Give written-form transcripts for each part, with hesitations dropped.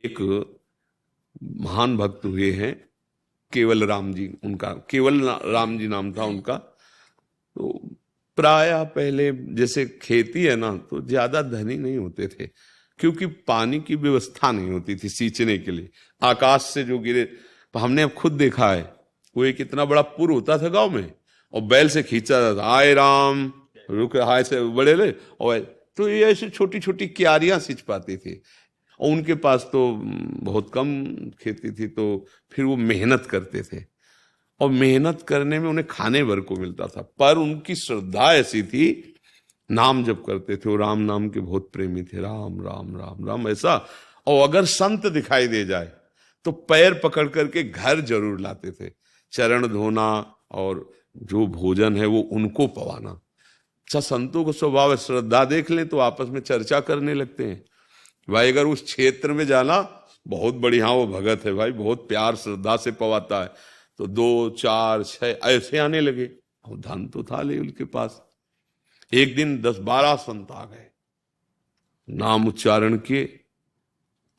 एक महान भक्त हुए हैं केवल राम जी, उनका केवल राम जी नाम था उनका। तो प्रायः पहले जैसे खेती है ना, तो ज्यादा धनी नहीं होते थे, क्योंकि पानी की व्यवस्था नहीं होती थी सींचने के लिए। आकाश से जो गिरे, तो हमने अब खुद देखा है, वो एक इतना बड़ा पुर होता था गांव में, और बैल से खींचा जाता था, आए राम रुक, हाय से बड़े ले, और तो ये ऐसी छोटी छोटी क्यारियां सींच पाती थी। और उनके पास तो बहुत कम खेती थी, तो फिर वो मेहनत करते थे, और मेहनत करने में उन्हें खाने भर को मिलता था। पर उनकी श्रद्धा ऐसी थी, नाम जप करते थे, वो राम नाम के बहुत प्रेमी थे, राम राम राम राम ऐसा। और अगर संत दिखाई दे जाए तो पैर पकड़ करके घर जरूर लाते थे, चरण धोना और जो भोजन है वो उनको पवाना। अच्छा, संतों को स्वभाव श्रद्धा देख लें तो आपस में चर्चा करने लगते हैं, भाई अगर उस क्षेत्र में जाना बहुत बढ़िया, वो भगत है भाई, बहुत प्यार श्रद्धा से पवाता है, तो 2 4 6 ऐसे आने लगे। और धन तो था ले उनके पास। एक दिन 10 12 संत आ गए, नाम उच्चारण किए,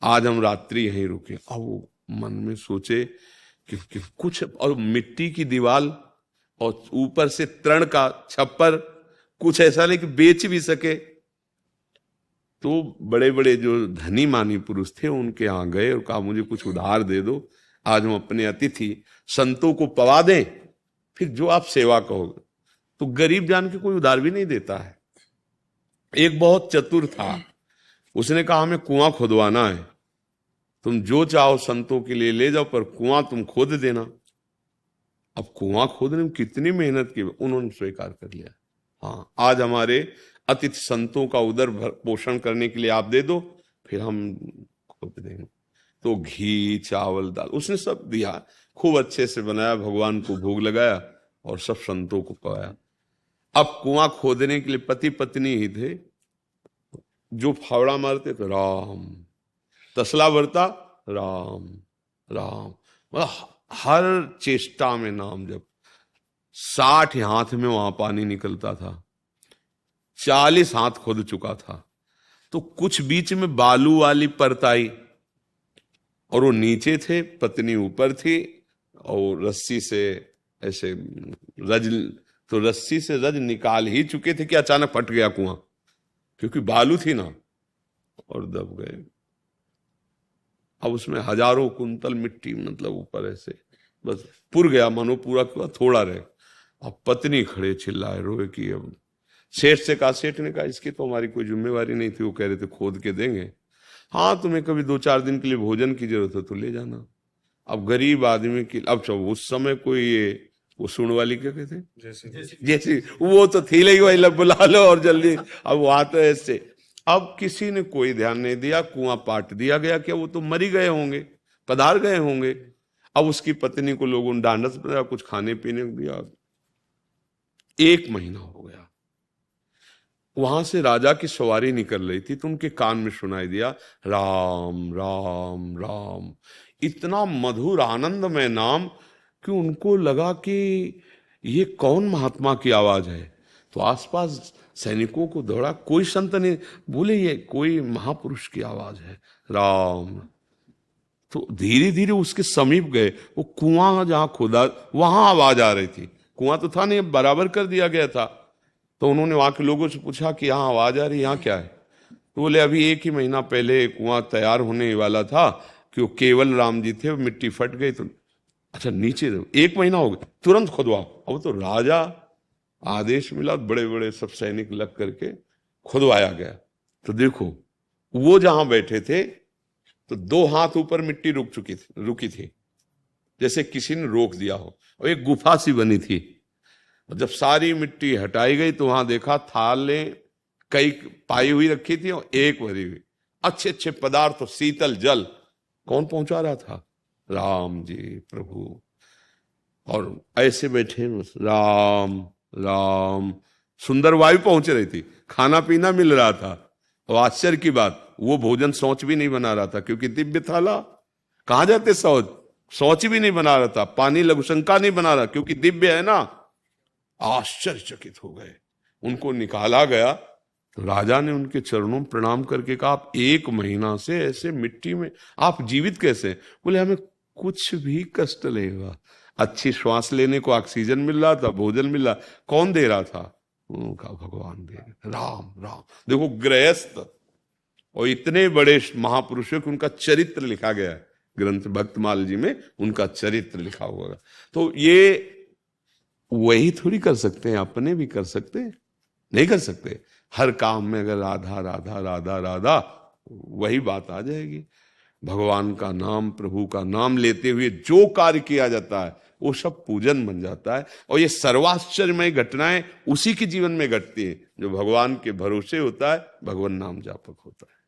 आज हम रात्रि यहीं रुके। अब वो मन में सोचे कि कुछ, और मिट्टी की दीवार और ऊपर से तृण का छप्पर, कुछ ऐसा नहीं कि बेच भी सके। तो बड़े बड़े जो धनी मानी पुरुष थे उनके यहाँ गए और कहा मुझे कुछ उधार दे दो, आज हम अपने अतिथि संतों को पवा दें, फिर जो आप सेवा कहोगे। तो गरीब जान के कोई उधार भी नहीं देता है। एक बहुत चतुर था, उसने कहा हमें कुआं खुदवाना है, तुम जो चाहो संतों के लिए ले जाओ, पर कुआं तुम खोद देना। अब कुआं खोदने में कितनी मेहनत की, उन्होंने स्वीकार कर लिया। हाँ, आज हमारे अतिथि संतों का उदर पोषण करने के लिए आप दे दो, फिर हम खोद देंगे। तो घी चावल दाल उसने सब दिया, खूब अच्छे से बनाया, भगवान को भोग लगाया और सब संतों को पवाया। अब कुआं खोदने के लिए पति पत्नी ही थे, जो फावड़ा मारते तो राम, तसला भरता राम राम, मतलब हर चेष्टा में नाम जब। 60 हाथ में वहां पानी निकलता था, 40 हाथ खोद चुका था। तो कुछ बीच में बालू वाली परत आई, और वो नीचे थे, पत्नी ऊपर थी, और रस्सी से ऐसे रज, तो रस्सी से रज निकाल ही चुके थे कि अचानक फट गया कुआं, क्योंकि बालू थी ना, और दब गए। अब उसमें हजारों कुंतल मिट्टी, मतलब ऊपर ऐसे बस पुर गया, मानो पूरा कुआं थोड़ा रहे। अब पत्नी खड़े चिल्लाए रोए कि अब सेठ से कहा, सेठ ने कहा इसकी तो हमारी कोई जिम्मेवारी नहीं थी, वो कह रहे थे खोद के देंगे, हाँ तुम्हें कभी 2 4 दिन के लिए भोजन की जरूरत है तो ले जाना। अब गरीब आदमी की, अब उस समय कोई ये वो सुन वाली क्या कहते हैं, जैसी वो तो थी ही भाई, बुला लो और जल्दी। अब वहां तो ऐसे, अब किसी ने कोई ध्यान नहीं दिया, कुआं पाट दिया गया, क्या वो तो मरी गए होंगे, पधार गए होंगे। अब उसकी पत्नी को लोगों ने ढांढस बनाया, कुछ खाने पीने को दिया। 1 महीना हो गया, वहां से राजा की सवारी निकल रही थी, तो उनके कान में सुनाई दिया राम राम राम, इतना मधुर आनंदमय नाम कि उनको लगा कि ये कौन महात्मा की आवाज है। तो आसपास सैनिकों को दौड़ा, कोई संत नहीं, बोले ये कोई महापुरुष की आवाज है, राम। तो धीरे धीरे उसके समीप गए, वो कुआं जहां खोदा वहां आवाज आ रही थी, कुआं तो था नहीं, बराबर कर दिया गया था। तो उन्होंने वहां के लोगों से पूछा कि यहाँ आवाज आ रही, यहाँ क्या है? तो बोले अभी 1 ही महीना पहले कुआं तैयार होने वाला था, कि वो केवल राम जी थे, मिट्टी फट गई, तो अच्छा नीचे 1 महीना हो गया, तुरंत खुदवाओ। अब तो राजा आदेश मिला, बड़े बड़े सब सैनिक लग करके खुदवाया गया। तो देखो वो जहां बैठे थे, तो 2 हाथ ऊपर मिट्टी रुकी थी, जैसे किसी ने रोक दिया हो, और एक गुफा सी बनी थी। जब सारी मिट्टी हटाई गई तो वहां देखा थाले कई पाई हुई रखी थी और एक भरी हुई, अच्छे अच्छे पदार्थ, शीतल जल। कौन पहुंचा रहा था? राम जी प्रभु। और ऐसे बैठे राम राम, सुंदर वायु पहुंच रही थी, खाना पीना मिल रहा था, और आश्चर्य की बात वो भोजन शौच भी नहीं बना रहा था, क्योंकि दिव्य थाला, कहां जाते शौच भी नहीं बना रहा था, पानी लघुशंका नहीं बना रहा, क्योंकि दिव्य है ना। आश्चर्यचकित हो गए, उनको निकाला गया, तो राजा ने उनके चरणों में प्रणाम करके कहा, आप 1 महीना से ऐसे मिट्टी में आप जीवित कैसे? बोले, हमें कुछ भी कष्ट नहीं हुआ, अच्छी श्वास लेने को ऑक्सीजन मिल रहा था, भोजन मिल रहा। कौन दे रहा था? उनका भगवान दे रहे। राम राम। देखो, गृहस्थ और इतने बड़े महापुरुषों के उनका चरित्र लिखा गया है ग्रंथ भक्तमाल जी में, उनका चरित्र लिखा हुआ है। तो ये वही थोड़ी कर सकते हैं, अपने भी कर सकते हैं? नहीं कर सकते। हर काम में अगर राधा राधा राधा राधा, वही बात आ जाएगी। भगवान का नाम, प्रभु का नाम लेते हुए जो कार्य किया जाता है वो सब पूजन बन जाता है। और ये सर्वाश्चर्यमय घटनाएं उसी के जीवन में घटती है जो भगवान के भरोसे होता है, भगवान नाम जापक होता है।